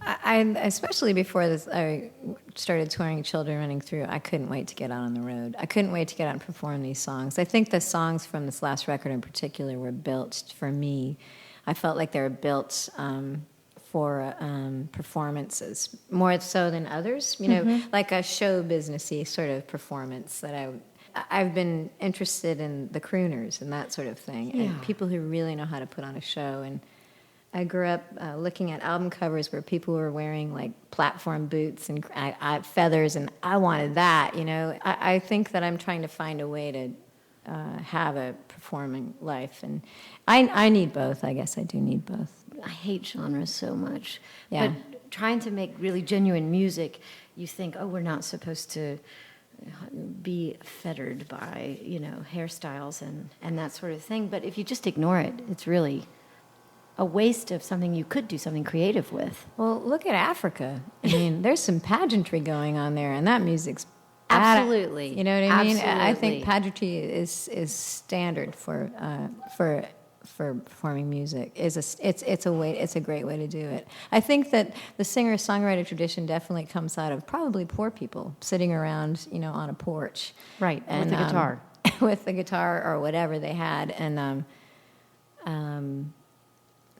I especially before this, I started touring Children Running Through. I couldn't wait to get out on the road. I couldn't wait to get out and perform these songs. I think the songs from this last record in particular were built for me. I felt like they were built for performances more so than others. You know, like a show businessy sort of performance that I've been interested in the crooners and that sort of thing, and people who really know how to put on a show. And I grew up looking at album covers where people were wearing like platform boots and feathers, and I wanted that. You know, I think that I'm trying to find a way to have a performing life, and I need both. I guess I do need both. I hate genres so much. Yeah. But trying to make really genuine music, you think, oh, we're not supposed to be fettered by, you know, hairstyles and that sort of thing. But if you just ignore it, it's really a waste of something you could do something creative with. Well, look at Africa. I mean, there's some pageantry going on there, and that music's Absolutely. You know what I mean? Absolutely. I think pageantry is standard for performing music. It's a great way to do it. I think that the singer-songwriter tradition definitely comes out of probably poor people sitting around, you know, on a porch, Right, with a guitar, with the guitar or whatever they had, and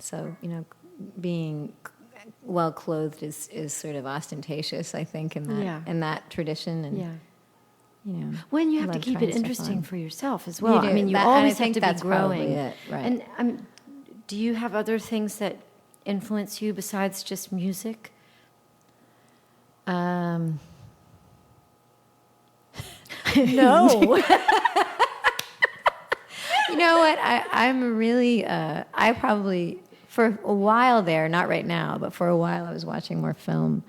so, you know, being well clothed is sort of ostentatious, I think, in that tradition, and you know, when you have to keep it interesting for yourself as well. I mean, you always have to be growing. It, right. And do you have other things that influence you besides just music? No. You know what? I'm really, I probably, for a while there, not right now, but for a while I was watching more film,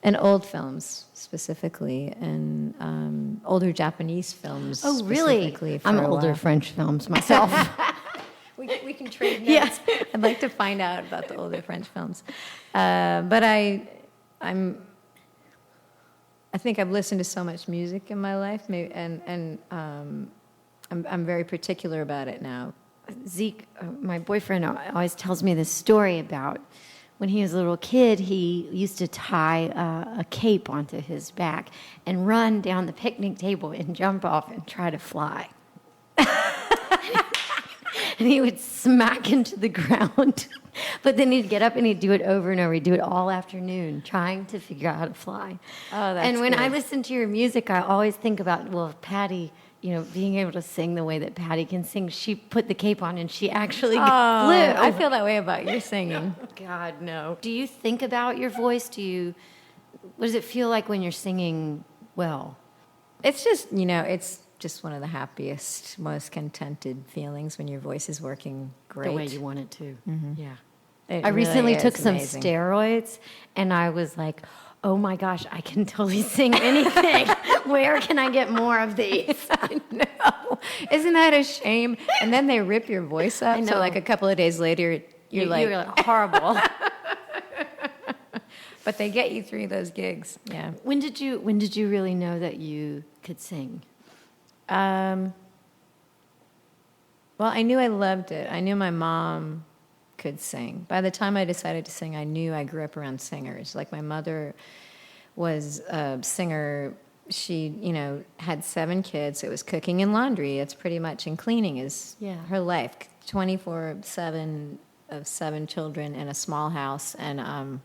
and old films specifically, and older Japanese films. Oh, really? Specifically for I'm a older while. French films myself. We can trade notes. Yeah. I'd like to find out about the older French films. But I think I've listened to so much music in my life, and I'm very particular about it now. Zeke, my boyfriend, always tells me this story about when he was a little kid. He used to tie a cape onto his back and run down the picnic table and jump off and try to fly. And he would smack into the ground. But then he'd get up and he'd do it over and over. He'd do it all afternoon, trying to figure out how to fly. Oh, that's And when good. I listen to your music, I always think about, well, Patty, you know, being able to sing the way that Patty can sing. She put the cape on and she actually flew. I feel that way about your singing. God, no. Do you think about your voice? What does it feel like when you're singing well? It's just, you know, it's just one of the happiest, most contented feelings when your voice is working great. The way you want it to. Mm-hmm. Yeah. It I really recently is took some amazing. steroids, and I was like, oh my gosh, I can totally sing anything. Where can I get more of these? I know. Isn't that a shame? And then they rip your voice up. I know. So like a couple of days later, you're like horrible. but they get you through those gigs. Yeah. When did you really know that you could sing? Well, I knew I loved it. I knew my mom could sing. By the time I decided to sing, I knew I grew up around singers. Like my mother was a singer. She, you know, had 7 kids. It was cooking and laundry. It's pretty much, and cleaning is her life. 24/7 of 7 children in a small house, and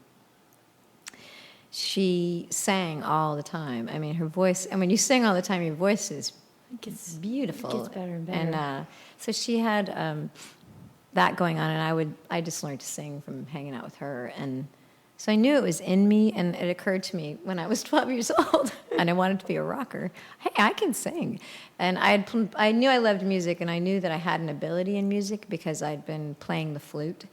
she sang all the time. I mean, her voice. And when you sing all the time, your voice is beautiful. It gets better and better. And so she had that going on, and I just learned to sing from hanging out with her, and so I knew it was in me. And it occurred to me when I was 12 years old, and I wanted to be a rocker. Hey, I can sing, and I knew I loved music, and I knew that I had an ability in music because I'd been playing the flute,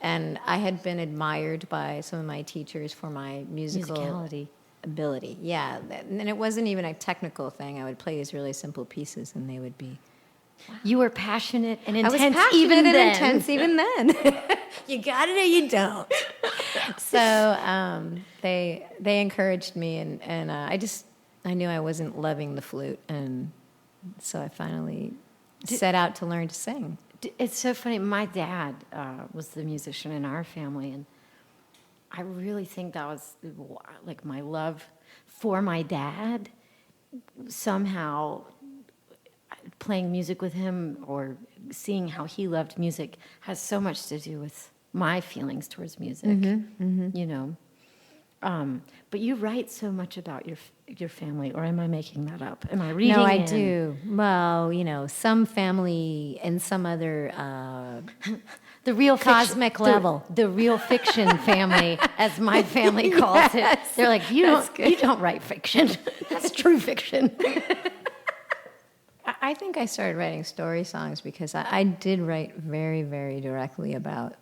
and I had been admired by some of my teachers for my Musicality. ability. Yeah, and it wasn't even a technical thing. I would play these really simple pieces, and they would be. You were passionate and intense. I was passionate even and then. intense even then. You got it or you don't. So they encouraged me, and I knew I wasn't loving the flute, and so I finally set out to learn to sing. It's so funny. My dad was the musician in our family, and I really think that was like my love for my dad. Somehow, playing music with him or seeing how he loved music has so much to do with my feelings towards music. You know. But you write so much about your family, or am I making that up? Am I reading? No, I do. Well, some family and some other The real cosmic level. The real fiction family, as my family calls it. They're like, you don't write fiction. That's true fiction. I think I started writing story songs because I did write very, very directly about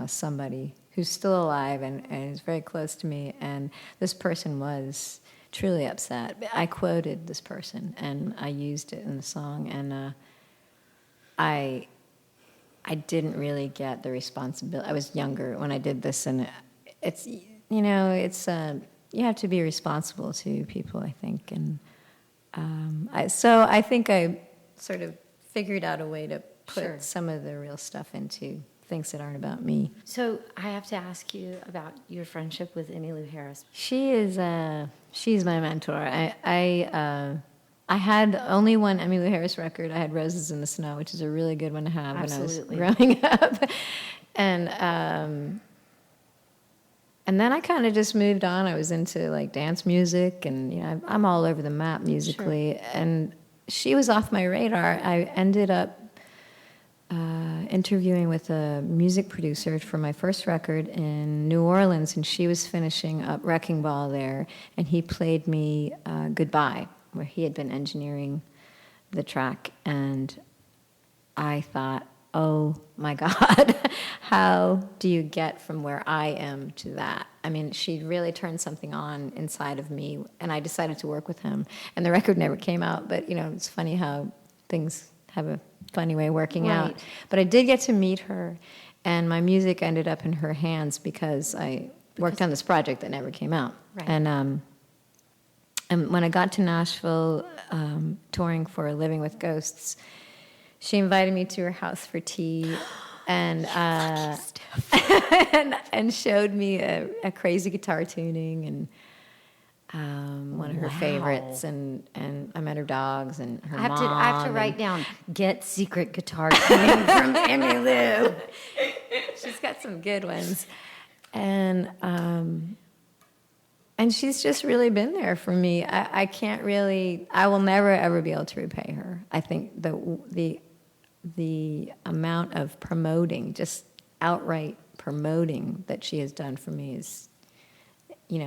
somebody who's still alive and is very close to me, and this person was truly upset. I quoted this person, and I used it in the song, and I didn't really get the responsibility. I was younger when I did this, and it's you have to be responsible to people, I think, and I think I sort of figured out a way to put some of the real stuff into things that aren't about me. So I have to ask you about your friendship with Emmylou Harris. She's my mentor. I had only one Emmylou Harris record. I had Roses in the Snow, which is a really good one to have Absolutely. when I was growing up. And then I kind of just moved on. I was into like dance music, and I'm all over the map musically. Sure. And she was off my radar. I ended up interviewing with a music producer for my first record in New Orleans, and she was finishing up Wrecking Ball there, and he played me Goodbye, where he had been engineering the track, and I thought, oh my God, how do you get from where I am to that? I mean, she really turned something on inside of me, and I decided to work with him, and the record never came out, but it's funny how things have a funny way of working out. But I did get to meet her, and my music ended up in her hands because I worked on this project that never came out. Right. And when I got to Nashville, touring for Living with Ghosts, she invited me to her house for tea, and and showed me a crazy guitar tuning and one of her favorites, and I met her dogs and her mom. I have to write down, get secret guitar tuning from Emmylou. She's got some good ones. And she's just really been there for me. I will never, ever be able to repay her. I think the amount of promoting, just outright promoting that she has done for me is, you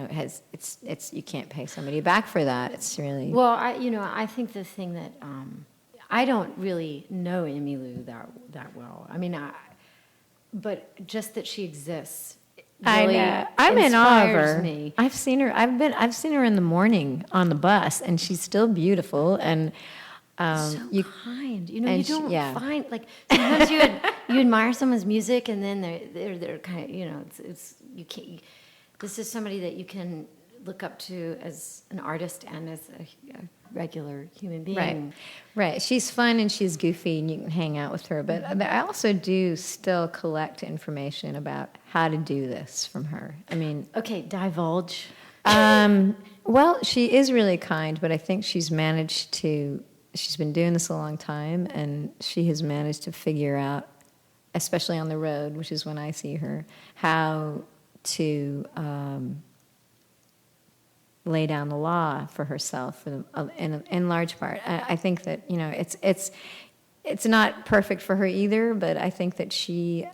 can't pay somebody back for that. It's really... Well, I think the thing that, I don't really know Emmylou that well. I mean, but just that she exists really I know. I'm in awe of her. Me. I've seen her in the morning on the bus, and she's still beautiful, and so kind. You don't find, like, sometimes you admire someone's music, and then they're kind of, it's you can't. This is somebody that you can look up to as an artist and as a regular human being. Right. She's fun and she's goofy, and you can hang out with her. But I also do still collect information about how to do this from her. I mean... Okay, divulge. Well, she is really kind, but I think she's been doing this a long time, and she has managed to figure out, especially on the road, which is when I see her, how to lay down the law for herself in large part. I think that it's not perfect for her either, but I think that she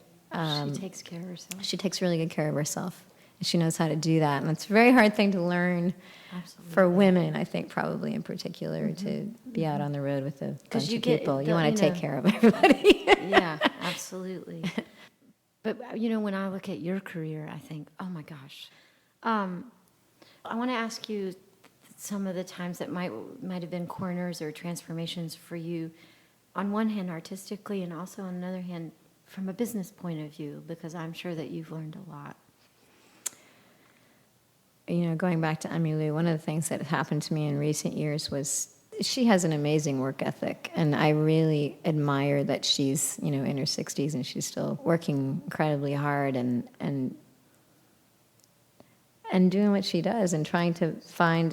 takes care of herself. She takes really good care of herself, and she knows how to do that. And it's a very hard thing to learn. Absolutely. For women, I think probably in particular, to be out on the road with a bunch of people. You want to take care of everybody. Yeah, absolutely. But, when I look at your career, I think, oh, my gosh. I want to ask you some of the times that might have been corners or transformations for you, on one hand, artistically, and also on another hand, from a business point of view, because I'm sure that you've learned a lot. Going back to Emmylou, one of the things that happened to me in recent years was she has an amazing work ethic, and I really admire that she's, in her 60s and she's still working incredibly hard, and and doing what she does and trying to find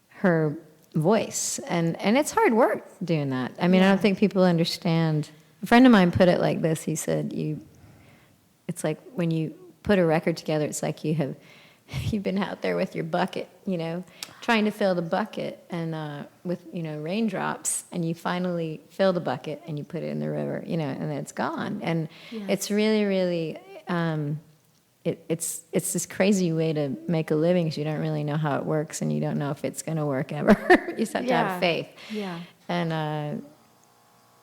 her voice. And it's hard work doing that. I mean, I don't think people understand. A friend of mine put it like this. He said, it's like when you put a record together, it's like you've been out there with your bucket, trying to fill the bucket and with, raindrops, and you finally fill the bucket and you put it in the river, and then it's gone. And it's really, really, it's this crazy way to make a living because you don't really know how it works and you don't know if it's going to work ever. You just have to have faith. Yeah.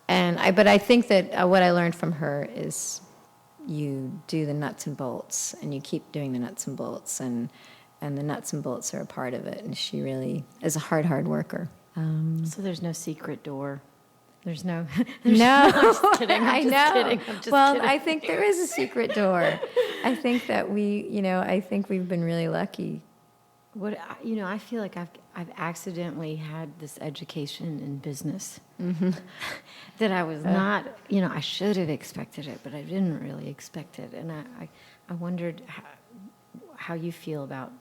But I think that what I learned from her is you do the nuts and bolts and you keep doing the nuts and bolts and the nuts and bolts are a part of it. And she really is a hard worker. So there's no secret door. There's no. No, I'm just kidding. I'm just kidding. I think there is a secret door. I think that I think we've been really lucky. I feel like I've accidentally had this education in business that I was not, I should have expected it, but I didn't really expect it. And I wondered how you feel about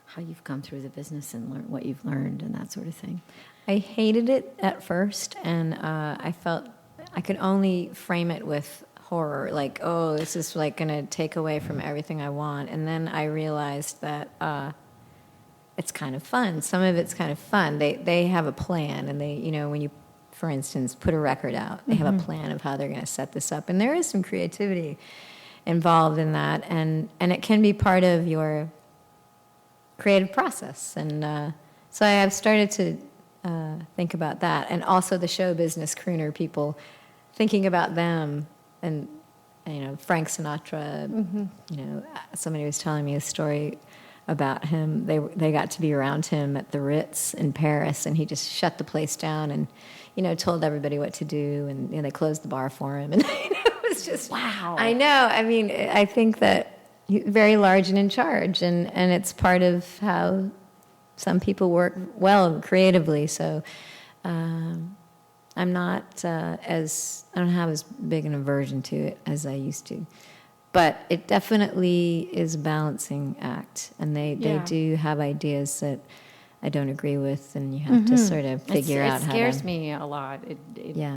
how you've come through the business and learned what you've learned and that sort of thing. I hated it at first, and I felt I could only frame it with horror, like, oh, this is like going to take away from everything I want. And then I realized that it's kind of fun. Some of it's kind of fun. They have a plan, and they, when you, for instance, put a record out, they have a plan of how they're going to set this up, and there is some creativity involved in that, and it can be part of your creative process. And so I have started to think about that, and also the show business crooner people, thinking about them, and Frank Sinatra. Somebody was telling me a story about him. They got to be around him at the Ritz in Paris, and he just shut the place down and told everybody what to do, and they closed the bar for him, and it was just wow. I know. I mean, I think that he's very large and in charge, and it's part of how some people work well creatively. So I'm not I don't have as big an aversion to it as I used to. But it definitely is a balancing act, and they do have ideas that I don't agree with, and you have to sort of figure out how to... It scares me a lot. Yeah.